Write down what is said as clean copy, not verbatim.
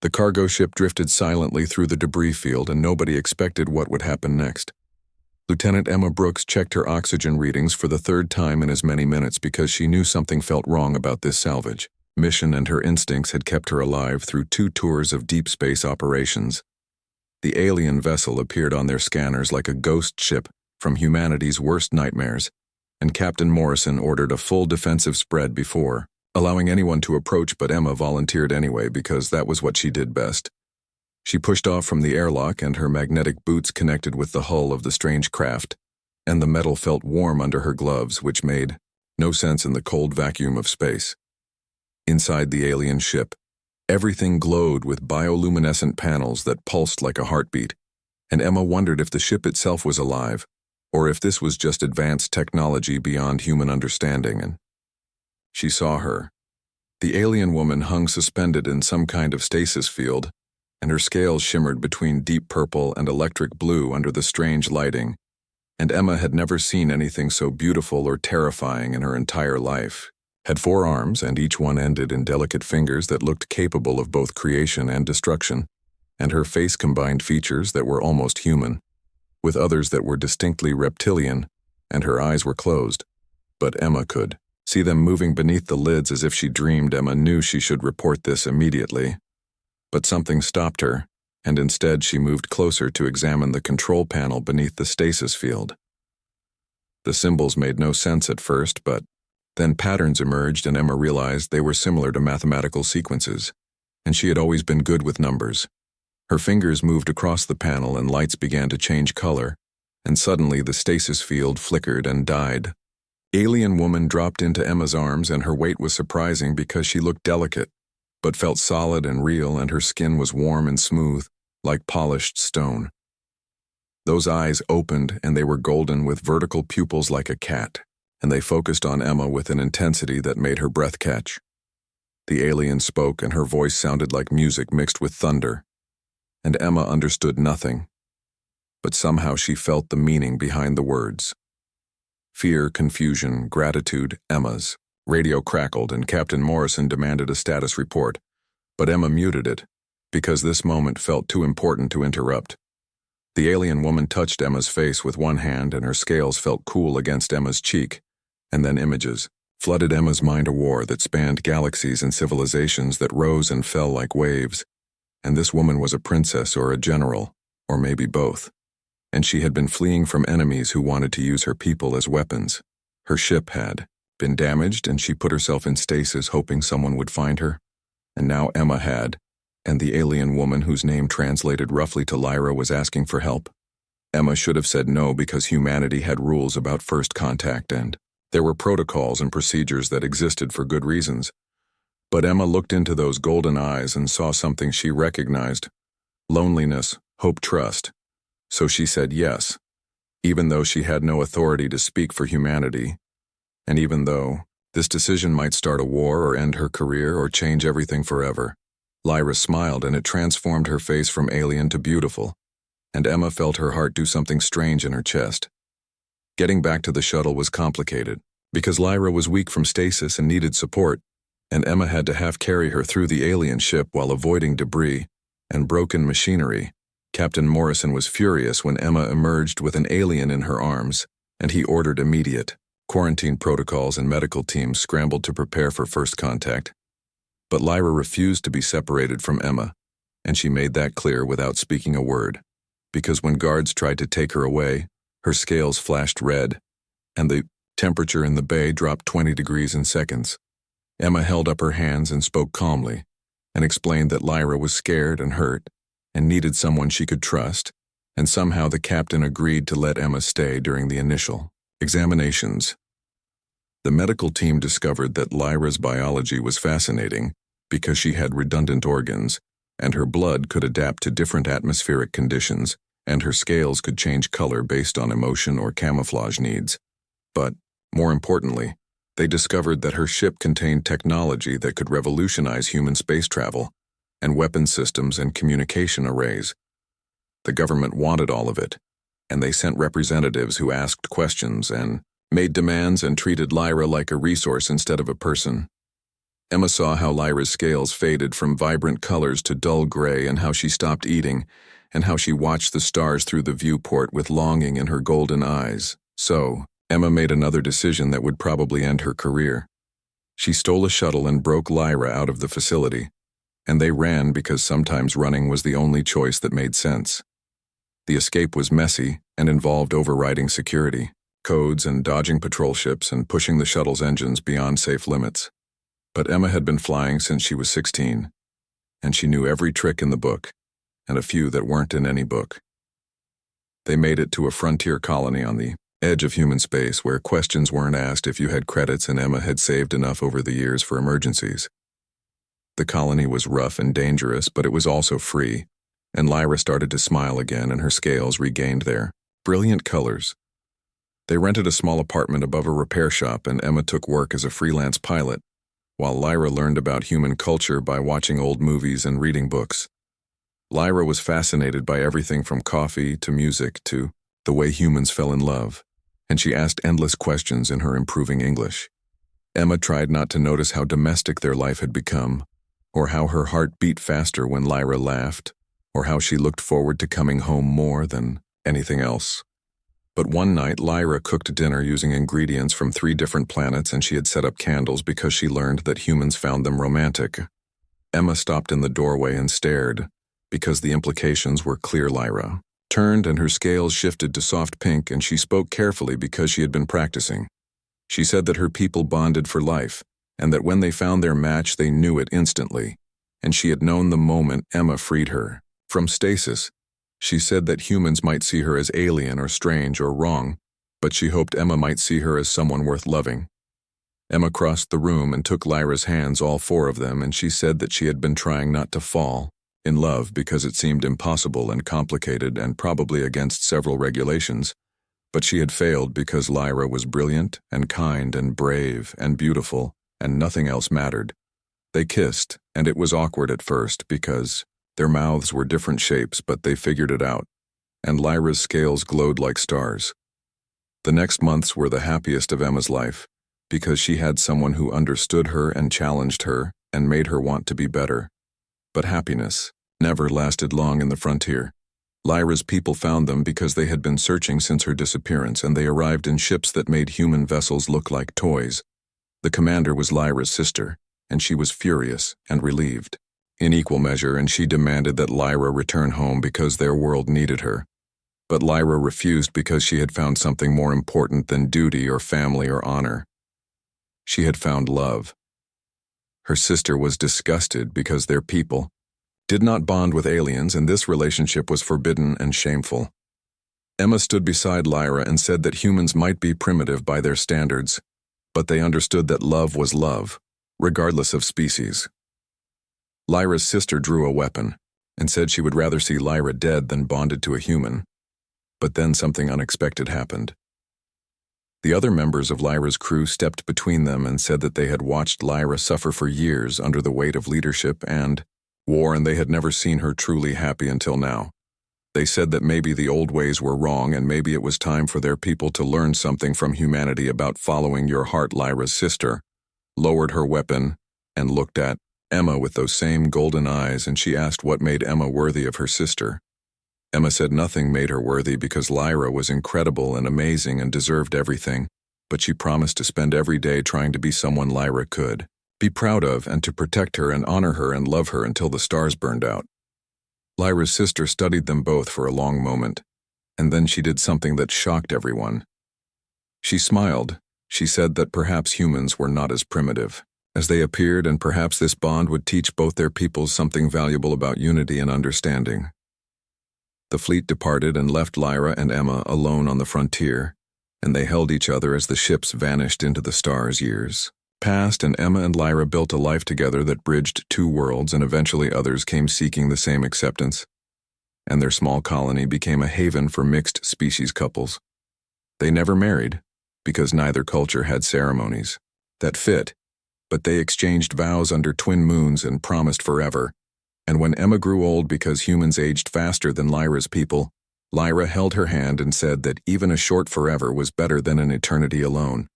The cargo ship drifted silently through the debris field, and nobody expected what would happen next. Lieutenant Emma Brooks checked her oxygen readings for the third time in as many minutes because she knew something felt wrong about this salvage. Mission and her instincts had kept her alive through 2 tours of deep space operations. The alien vessel appeared on their scanners like a ghost ship from humanity's worst nightmares, and Captain Morrison ordered a full defensive spread before allowing anyone to approach, but Emma volunteered anyway because that was what she did best. She pushed off from the airlock, and her magnetic boots connected with the hull of the strange craft, and the metal felt warm under her gloves, which made no sense in the cold vacuum of space. Inside the alien ship, everything glowed with bioluminescent panels that pulsed like a heartbeat, and Emma wondered if the ship itself was alive, or if this was just advanced technology beyond human understanding. And she saw her. The alien woman hung suspended in some kind of stasis field, and her scales shimmered between deep purple and electric blue under the strange lighting, and Emma had never seen anything so beautiful or terrifying in her entire life. Had 4 arms, and each one ended in delicate fingers that looked capable of both creation and destruction, and her face combined features that were almost human, with others that were distinctly reptilian, and her eyes were closed. But Emma could see them moving beneath the lids as if she dreamed. Emma knew she should report this immediately. But something stopped her, and instead she moved closer to examine the control panel beneath the stasis field. The symbols made no sense at first, but then patterns emerged, and Emma realized they were similar to mathematical sequences, and she had always been good with numbers. Her fingers moved across the panel, and lights began to change color, and suddenly the stasis field flickered and died. Alien woman dropped into Emma's arms, and her weight was surprising because she looked delicate, but felt solid and real, and her skin was warm and smooth, like polished stone. Those eyes opened, and they were golden with vertical pupils like a cat, and they focused on Emma with an intensity that made her breath catch. The alien spoke, and her voice sounded like music mixed with thunder, and Emma understood nothing, but somehow she felt the meaning behind the words. Fear, confusion, gratitude, Emma's. Radio crackled, and Captain Morrison demanded a status report, but Emma muted it, because this moment felt too important to interrupt. The alien woman touched Emma's face with one hand, and her scales felt cool against Emma's cheek, and then images flooded Emma's mind, a war that spanned galaxies and civilizations that rose and fell like waves, and this woman was a princess or a general, or maybe both. And she had been fleeing from enemies who wanted to use her people as weapons. Her ship had been damaged, and she put herself in stasis hoping someone would find her. And now Emma had, and the alien woman, whose name translated roughly to Lyra, was asking for help. Emma should have said no because humanity had rules about first contact, and there were protocols and procedures that existed for good reasons. But Emma looked into those golden eyes and saw something she recognized: loneliness, hope, trust. So she said yes, even though she had no authority to speak for humanity, and even though this decision might start a war or end her career or change everything forever. Lyra smiled, and it transformed her face from alien to beautiful, and Emma felt her heart do something strange in her chest. Getting back to the shuttle was complicated, because Lyra was weak from stasis and needed support, and Emma had to half-carry her through the alien ship while avoiding debris and broken machinery. Captain Morrison was furious when Emma emerged with an alien in her arms, and he ordered immediate quarantine protocols, and medical teams scrambled to prepare for first contact. But Lyra refused to be separated from Emma, and she made that clear without speaking a word, because when guards tried to take her away, her scales flashed red, and the temperature in the bay dropped 20 degrees in seconds. Emma held up her hands and spoke calmly, and explained that Lyra was scared and hurt, and needed someone she could trust, and somehow the captain agreed to let Emma stay during the initial examinations. The medical team discovered that Lyra's biology was fascinating because she had redundant organs, and her blood could adapt to different atmospheric conditions, and her scales could change color based on emotion or camouflage needs. But, more importantly, they discovered that her ship contained technology that could revolutionize human space travel, and weapon systems and communication arrays. The government wanted all of it, and they sent representatives who asked questions and made demands and treated Lyra like a resource instead of a person. Emma saw how Lyra's scales faded from vibrant colors to dull gray, and how she stopped eating, and how she watched the stars through the viewport with longing in her golden eyes. So, Emma made another decision that would probably end her career. She stole a shuttle and broke Lyra out of the facility, and they ran because sometimes running was the only choice that made sense. The escape was messy and involved overriding security, codes, and dodging patrol ships and pushing the shuttle's engines beyond safe limits. But Emma had been flying since she was 16, and she knew every trick in the book, and a few that weren't in any book. They made it to a frontier colony on the edge of human space where questions weren't asked if you had credits, and Emma had saved enough over the years for emergencies. The colony was rough and dangerous, but it was also free, and Lyra started to smile again, and her scales regained their brilliant colors. They rented a small apartment above a repair shop, and Emma took work as a freelance pilot, while Lyra learned about human culture by watching old movies and reading books. Lyra was fascinated by everything from coffee to music to the way humans fell in love, and she asked endless questions in her improving English. Emma tried not to notice how domestic their life had become, or how her heart beat faster when Lyra laughed, or how she looked forward to coming home more than anything else. But one night, Lyra cooked dinner using ingredients from 3 different planets, and she had set up candles because she learned that humans found them romantic. Emma stopped in the doorway and stared, because the implications were clear. Lyra turned, and her scales shifted to soft pink, and she spoke carefully because she had been practicing. She said that her people bonded for life, and that when they found their match, they knew it instantly, and she had known the moment Emma freed her from stasis. She said that humans might see her as alien or strange or wrong, but she hoped Emma might see her as someone worth loving. Emma crossed the room and took Lyra's hands, all 4 of them, and she said that she had been trying not to fall in love because it seemed impossible and complicated and probably against several regulations, but she had failed because Lyra was brilliant and kind and brave and beautiful, and nothing else mattered. They kissed, and it was awkward at first because their mouths were different shapes, but they figured it out, and Lyra's scales glowed like stars. The next months were the happiest of Emma's life, because she had someone who understood her and challenged her and made her want to be better. But happiness never lasted long in the frontier. Lyra's people found them because they had been searching since her disappearance, and they arrived in ships that made human vessels look like toys. The commander was Lyra's sister, and she was furious and relieved in equal measure, and she demanded that Lyra return home because their world needed her. But Lyra refused because she had found something more important than duty or family or honor. She had found love. Her sister was disgusted because their people did not bond with aliens, and this relationship was forbidden and shameful. Emma stood beside Lyra and said that humans might be primitive by their standards, but they understood that love was love, regardless of species. Lyra's sister drew a weapon and said she would rather see Lyra dead than bonded to a human. But then something unexpected happened. The other members of Lyra's crew stepped between them and said that they had watched Lyra suffer for years under the weight of leadership and war, and they had never seen her truly happy until now. They said that maybe the old ways were wrong, and maybe it was time for their people to learn something from humanity about following your heart. Lyra's sister lowered her weapon and looked at Emma with those same golden eyes, and she asked what made Emma worthy of her sister. Emma said nothing made her worthy because Lyra was incredible and amazing and deserved everything, but she promised to spend every day trying to be someone Lyra could be proud of, and to protect her and honor her and love her until the stars burned out. Lyra's sister studied them both for a long moment, and then she did something that shocked everyone. She smiled. She said that perhaps humans were not as primitive as they appeared, and perhaps this bond would teach both their peoples something valuable about unity and understanding. The fleet departed and left Lyra and Emma alone on the frontier, and they held each other as the ships vanished into the stars. Years passed, and Emma and Lyra built a life together that bridged 2 worlds, and eventually others came seeking the same acceptance, and their small colony became a haven for mixed species couples. They never married, because neither culture had ceremonies that fit, but they exchanged vows under twin moons and promised forever. And when Emma grew old because humans aged faster than Lyra's people, Lyra held her hand and said that even a short forever was better than an eternity alone.